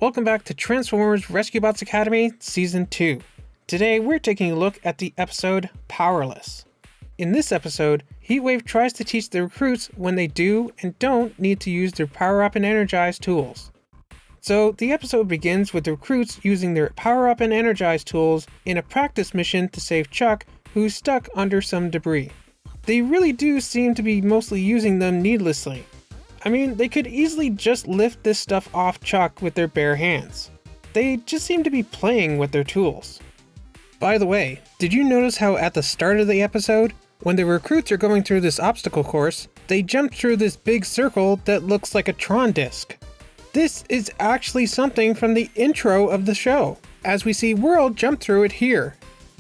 Welcome back to Transformers Rescue Bots Academy Season 2. Today we're taking a look at the episode Powerless. In this episode, Heatwave tries to teach the recruits when they do and don't need to use their Power-Up-And-Energize tools. So the episode begins with the recruits using their Power-Up-And-Energize tools in a practice mission to save Chuck, who's stuck under some debris. They really do seem to be mostly using them needlessly. I mean, they could easily just lift this stuff off Chuck with their bare hands. They just seem to be playing with their tools. By the way, did you notice how at the start of the episode, when the recruits are going through this obstacle course, they jump through this big circle that looks like a Tron disc? This is actually something from the intro of the show, as we see World jump through it here.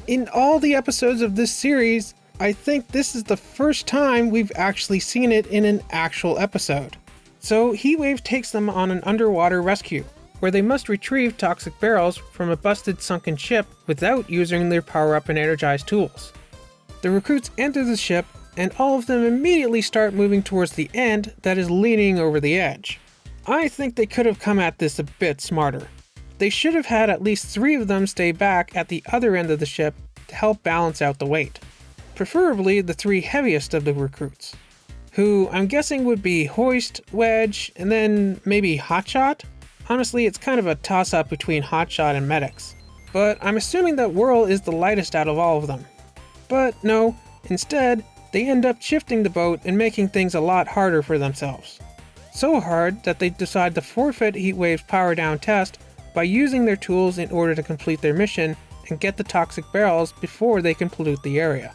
In all the episodes of this series, I think this is the first time we've actually seen it in an actual episode. So Heatwave takes them on an underwater rescue, where they must retrieve toxic barrels from a busted sunken ship without using their Power-Up-And-Energize tools. The recruits enter the ship, and all of them immediately start moving towards the end that is leaning over the edge. I think they could have come at this a bit smarter. They should have had at least 3 of them stay back at the other end of the ship to help balance out the weight. Preferably the 3 heaviest of the recruits, who I'm guessing would be Hoist, Wedge, and then maybe Hotshot? Honestly, it's kind of a toss-up between Hotshot and Medics, but I'm assuming that Whirl is the lightest out of all of them. But no, instead, they end up shifting the boat and making things a lot harder for themselves. So hard that they decide to forfeit Heatwave's power down test by using their tools in order to complete their mission and get the toxic barrels before they can pollute the area.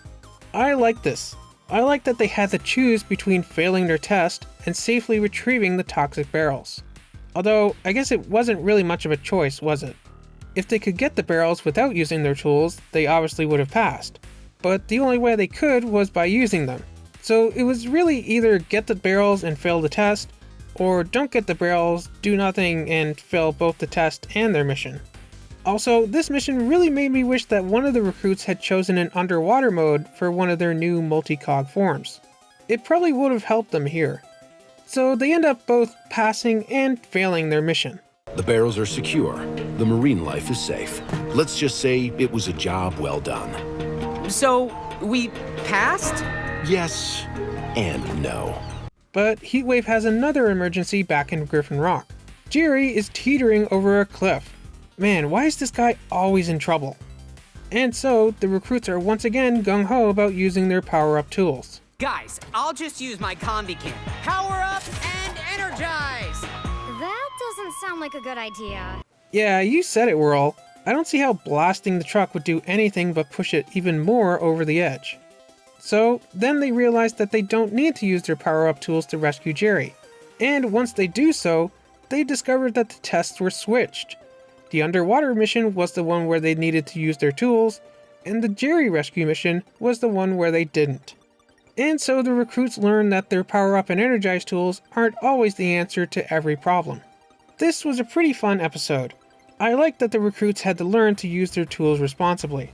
I like this. I like that they had to choose between failing their test and safely retrieving the toxic barrels. Although, I guess it wasn't really much of a choice, was it? If they could get the barrels without using their tools, they obviously would have passed. But the only way they could was by using them. So it was really either get the barrels and fail the test, or don't get the barrels, do nothing, and fail both the test and their mission. Also, this mission really made me wish that one of the recruits had chosen an underwater mode for one of their new multi-cog forms. It probably would have helped them here. So they end up both passing and failing their mission. The barrels are secure. The marine life is safe. Let's just say it was a job well done. So, we passed? Yes and no. But Heatwave has another emergency back in Griffin Rock. Jerry is teetering over a cliff. Man, why is this guy always in trouble? And so, the recruits are once again gung-ho about using their power-up tools. Guys, I'll just use my combi can. Power up and energize! That doesn't sound like a good idea. Yeah, you said it, Whirl. I don't see how blasting the truck would do anything but push it even more over the edge. So, then they realize that they don't need to use their power-up tools to rescue Jerry. And once they do so, they discover that the tests were switched. The underwater mission was the one where they needed to use their tools, and the Jerry rescue mission was the one where they didn't. And so the recruits learn that their Power-Up-And-Energize tools aren't always the answer to every problem. This was a pretty fun episode. I liked that the recruits had to learn to use their tools responsibly,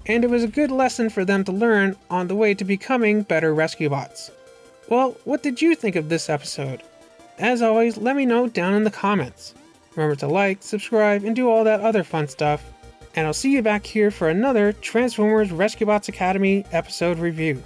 and it was a good lesson for them to learn on the way to becoming better rescue bots. Well, what did you think of this episode? As always, let me know down in the comments. Remember to like, subscribe, and do all that other fun stuff. And I'll see you back here for another Transformers Rescue Bots Academy episode review.